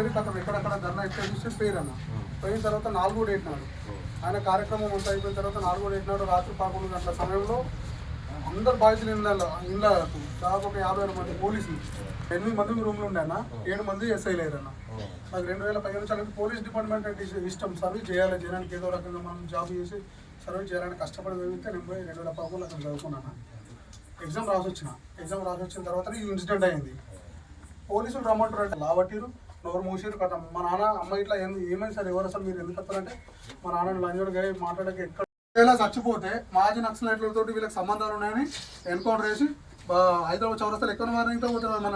పోయి కథం ఎక్కడక్కడ ధర్నా ఎక్కడ చూస్తే పేరు అన్న పోయిన తర్వాత 4 డేట్ నాడు ఆయన కార్యక్రమం అంతా అయిపోయిన తర్వాత 4 డేట్ నాడు రాత్రి 11 గంటల సమయంలో అందరు బాధితులు ఇళ్ళకు దాదాపు ఒక 50 మంది పోలీసులు 8 మంది రూమ్లో ఉండే అన్న 7 మంది ఎస్ఐ లేరు అన్న. నాకు 2015 నుంచి పోలీస్ డిపార్ట్మెంట్ అంటే ఇష్టం, సర్వీస్ చేయాలి, జనానికి ఏదో రకంగా మనం జాబ్ చేసి సర్వీస్ చేయాలని కష్టపడి చదివితే నేను పోయి 2011 అక్కడ చదువుకున్నాను. ఎగ్జామ్ రాసి వచ్చిన తర్వాత ఈ ఇన్సిడెంట్ అయింది. పోలీసులు రమ్మంటారు లావట్టిరు, నోరు మూసిరు కదా. మా నాన్న అమ్మ ఇట్లా ఏమైంది సార్, ఎవరు అసలు మీరు ఎందుకు వస్తారంటే మా నాన్న లంజోడు గారి మాట్లాడక ఎక్కడ చచ్చిపోతే మాజీ నక్సలైట్లతో వీళ్ళకి సంబంధాలు ఉన్నాయని ఎన్కౌంటర్ చేసి హైదరాబాద్ చౌరస్తాలు ఎక్కడ వారంతో పోతారు. మన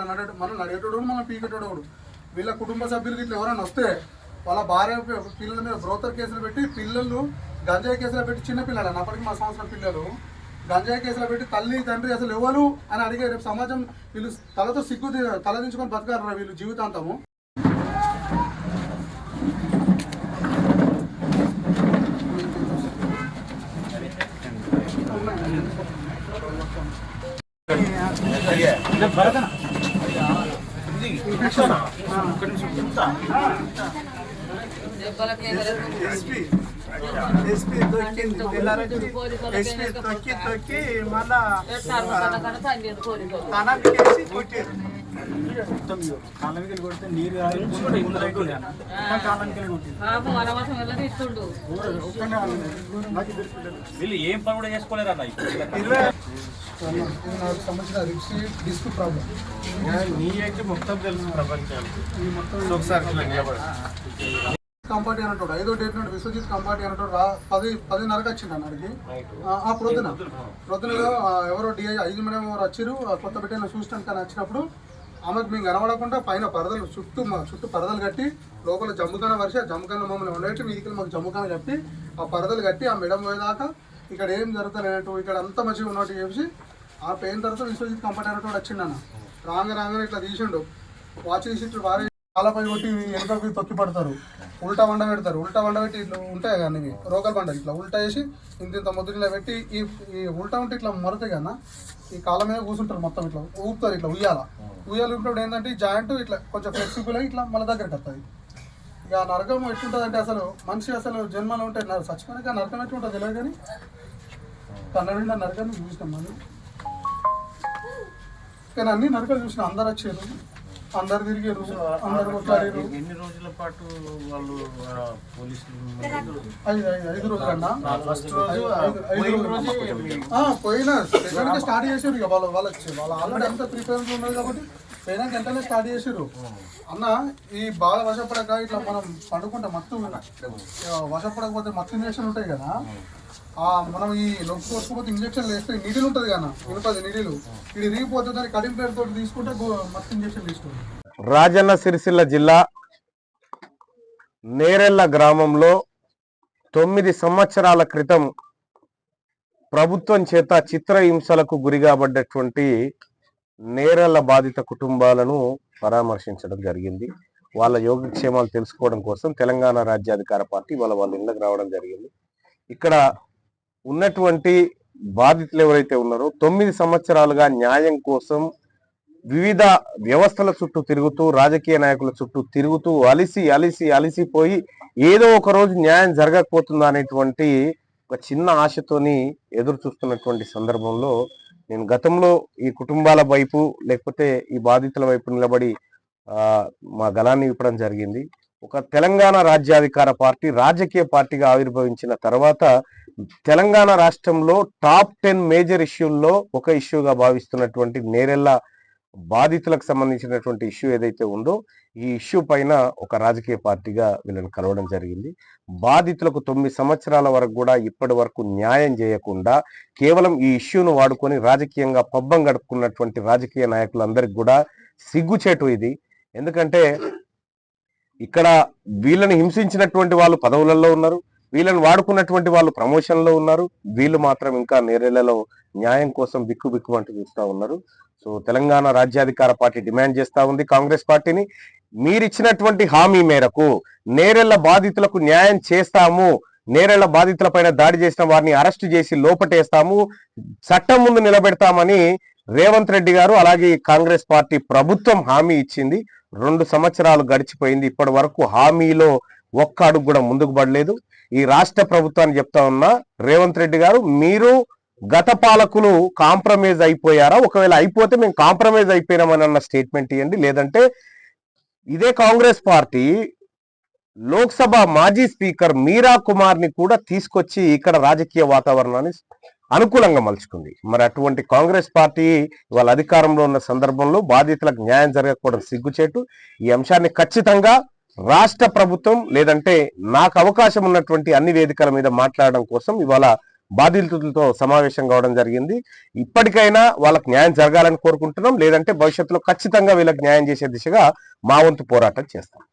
నడిగేటోడు మన పీకెటోడు వీళ్ళ కుటుంబ సభ్యులకి ఇట్లా ఎవరైనా వస్తే వాళ్ళ భార్య పిల్లల మీద బ్రోకర్ కేసులు పెట్టి పిల్లలు గంజాయి కేసులు పెట్టి చిన్న పిల్లలు అప్పటికి మా సంవత్సరం పిల్లలు గంజాయి కేసులు పెట్టి తల్లి తండ్రి అసలు ఎవరు అని అడిగే రేపు సమాజం వీళ్ళు తలతో సిగ్గు తలదించుకొని బతకారు వీళ్ళు జీవితాంతము. ఎస్పీ తొక్కి మళ్ళా తనకేసి కొట్టారు. కాళ్ళకి కొడితే నీరు వీళ్ళు ఏం పని కూడా చేసుకోలేరు అన్న. 24 సంవత్సరాలు డిస్క్ ప్రాబ్లం నీ అయితే మొత్తం తెలుసు ప్రపంచానికి. ఈ మొత్తం ఒకసారి కంపార్టీ అన్నట్టు 5వ డేట్ నుండి విశ్వజిత్ కంపార్టీ అన్నట్టు 10:30కి వచ్చిండు అన్నడికి. ఆ ప్రొద్దున ఎవరో డిఐ 5 మేడం ఎవరు వచ్చారు కొత్త బిడ్డను చూడటానికి అని వచ్చినప్పుడు ఆమెకు మేము కనబడకుండా పైన పరదలు చుట్టూ పరదలు కట్టి లోపల జమ్ముకాన వరిసి ఆ జమ్ముకాన మమ్మల్ని ఉండేట్టు వీధికి మాకు జమ్ముకాన కట్టి ఆ పరదలు కట్టి ఆ మేడం పోయేదాకా ఇక్కడ ఏం జరుగుతలేనట్టు ఇక్కడ అంతా మంచిగా ఉన్నట్టు చెప్పి ఆ పోయిన తర్వాత విశ్వజిత్ కంపార్టీ అన్నట్టు వచ్చిండు అన్న. రాగానే ఇట్లా తీసిండు వాచ్ తీసి వారే కాలపై కొట్టి వెనుకకి తొక్కి పడతారు, ఉల్టా వండ పెడతారు. ఉల్టా వండ పెట్టి ఇట్లా ఉంటాయి కానీ ఇవి రోకల్ బండ ఇట్లా ఉల్టా వేసి ఇంత ముద్దులా పెట్టి ఈ ఉల్టా ఉంటే ఇట్లా మొరతాయి కన్నా ఈ కాళ్ళ మీద కూర్చుంటారు మొత్తం ఇట్లా ఊపుతారు. ఇట్లా ఉయ్యాల ఊపినప్పుడు ఏంటంటే ఈ జాయింట్ ఇట్లా కొంచెం ఫ్లెక్సిబుల్ అయ్యి ఇట్లా మన దగ్గరికి వస్తుంది. ఇక నరకం ఎట్లుంటుంది అంటే అసలు మనిషి అసలు జన్మలో ఉంటే చచ్చిపోయినాక నరకం ఎట్లుంటుంది తెలియదు కానీ కన్న నిండా నరకాన్ని చూసినాం మనం. కానీ అన్ని నరకాలు చూసినా అందరు వచ్చారు, అందరు తిరిగారు, అందరు కొట్లాడారు. ఎన్ని రోజుల పాటు వాళ్ళు పోలీసులు? 5 రోజులు అన్న. పోయినా స్టార్ట్ చేసారు ఇక వాళ్ళు ఆల్రెడీ అంతా ప్రిపేర్ ఉన్నది కాబట్టి పోయినాక వెంటనే స్టార్ట్ చేసారు అన్న. ఈ బాగా వశపడక ఇట్లా మనం పండుకుంటే మత్తు వశపడకపోతే మత్తు ఇంజక్షన్ ఉంటాయి కదా, మనం ఈ నొప్పి కోసుకోకపోతే ఇంజక్షన్లు వేస్తే నీడిలు ఉంటుంది కదా, ఇనుపది నీడిలు ఇది రీగిపోతే దాన్ని కడిం ప్లేట్ తోటి తీసుకుంటే మత్తు ఇంజక్షన్ తీసుకుంటాం. రాజన్న సిరిసిల్ల జిల్లా నేరెళ్ల గ్రామంలో 9 సంవత్సరాల క్రితం ప్రభుత్వం చేత చిత్రహింసలకు గురిగాబడ్డటువంటి నేరెళ్ల బాధిత కుటుంబాలను పరామర్శించడం జరిగింది. వాళ్ళ యోగక్షేమాలు తెలుసుకోవడం కోసం తెలంగాణ రాజ్యాధికార పార్టీ వాళ్ళ ఇళ్ళకి రావడం జరిగింది. ఇక్కడ ఉన్నటువంటి బాధితులు ఎవరైతే ఉన్నారో 9 సంవత్సరాలుగా న్యాయం కోసం వివిధ వ్యవస్థల చుట్టూ తిరుగుతూ రాజకీయ నాయకుల చుట్టూ తిరుగుతూ అలిసిపోయి ఏదో ఒక రోజు న్యాయం జరగకపోతుందా అనేటువంటి ఒక చిన్న ఆశతోని ఎదురు చూస్తున్నటువంటి సందర్భంలో నేను గతంలో ఈ కుటుంబాల వైపు లేకపోతే ఈ బాధితుల వైపు నిలబడి మా గలాన్ని ఇవ్వడం జరిగింది. ఒక తెలంగాణ రాజ్యాధికార పార్టీ రాజకీయ పార్టీగా ఆవిర్భవించిన తర్వాత తెలంగాణ రాష్ట్రంలో టాప్ 10 మేజర్ ఇష్యూల్లో ఒక ఇష్యూగా భావిస్తున్నటువంటి నేరెళ్ల బాధితులకు సంబంధించినటువంటి ఇష్యూ ఏదైతే ఉందో ఈ ఇష్యూ పైన ఒక రాజకీయ పార్టీగా వీళ్ళని కలవడం జరిగింది. బాధితులకు 9 సంవత్సరాల వరకు కూడా ఇప్పటి వరకు న్యాయం చేయకుండా కేవలం ఈ ఇష్యూను వాడుకొని రాజకీయంగా పబ్బం గడుపుకున్నటువంటి రాజకీయ నాయకులందరికీ కూడా సిగ్గుచేటు ఇది. ఎందుకంటే ఇక్కడ వీళ్ళని హింసించినటువంటి వాళ్ళు పదవులలో ఉన్నారు, వీళ్ళని వాడుకున్నటువంటి వాళ్ళు ప్రమోషన్లో ఉన్నారు, వీళ్ళు మాత్రం ఇంకా నేరెళ్లలో న్యాయం కోసం బిక్కుబిక్కుమంటూ చూస్తూ ఉన్నారు. సో తెలంగాణ రాజ్యాధికార పార్టీ డిమాండ్ చేస్తూ ఉంది కాంగ్రెస్ పార్టీని, మీరిచ్చినటువంటి హామీ మేరకు నేరెళ్ల బాధితులకు న్యాయం చేస్తాము, నేరెళ్ల బాధితులపైన దాడి చేసిన వారిని అరెస్టు చేసి లోపటేస్తాము, చట్టం ముందు నిలబెడతామని రేవంత్ రెడ్డి గారు అలాగే ఈ కాంగ్రెస్ పార్టీ ప్రభుత్వం హామీ ఇచ్చింది. 2 సంవత్సరాలు గడిచిపోయింది, ఇప్పటి వరకు హామీలో ఒక్క అడుగు కూడా ముందుకు పడలేదు. ఈ రాష్ట్ర ప్రభుత్వాన్ని చెప్తా ఉన్నా, రేవంత్ రెడ్డి గారు మీరు గత పాలకులు కాంప్రమైజ్ అయిపోయారా? ఒకవేళ అయిపోతే మేము కాంప్రమైజ్ అయిపోయినామని అన్న స్టేట్మెంట్ ఇవ్వండి. లేదంటే ఇదే కాంగ్రెస్ పార్టీ లోక్సభ మాజీ స్పీకర్ మీరా కుమార్ ని కూడా తీసుకొచ్చి ఇక్కడ రాజకీయ వాతావరణాన్ని అనుకూలంగా మలుచుకుంది. మరి అటువంటి కాంగ్రెస్ పార్టీ వాళ్ళ అధికారంలో ఉన్న సందర్భంలో బాధితులకు న్యాయం జరగకపోవడం సిగ్గుచేటు. ఈ అంశాన్ని ఖచ్చితంగా రాష్ట్ర ప్రభుత్వం లేదంటే నాకు అవకాశం ఉన్నటువంటి అన్ని వేదికల మీద మాట్లాడడం కోసం ఇవాళ బాధితులతో సమావేశం కావడం జరిగింది. ఇప్పటికైనా వాళ్ళకి న్యాయం జరగాలని కోరుకుంటున్నాం. లేదంటే భవిష్యత్తులో ఖచ్చితంగా వీళ్ళకి న్యాయం చేసే దిశగా మా వంతు పోరాటం చేస్తాం.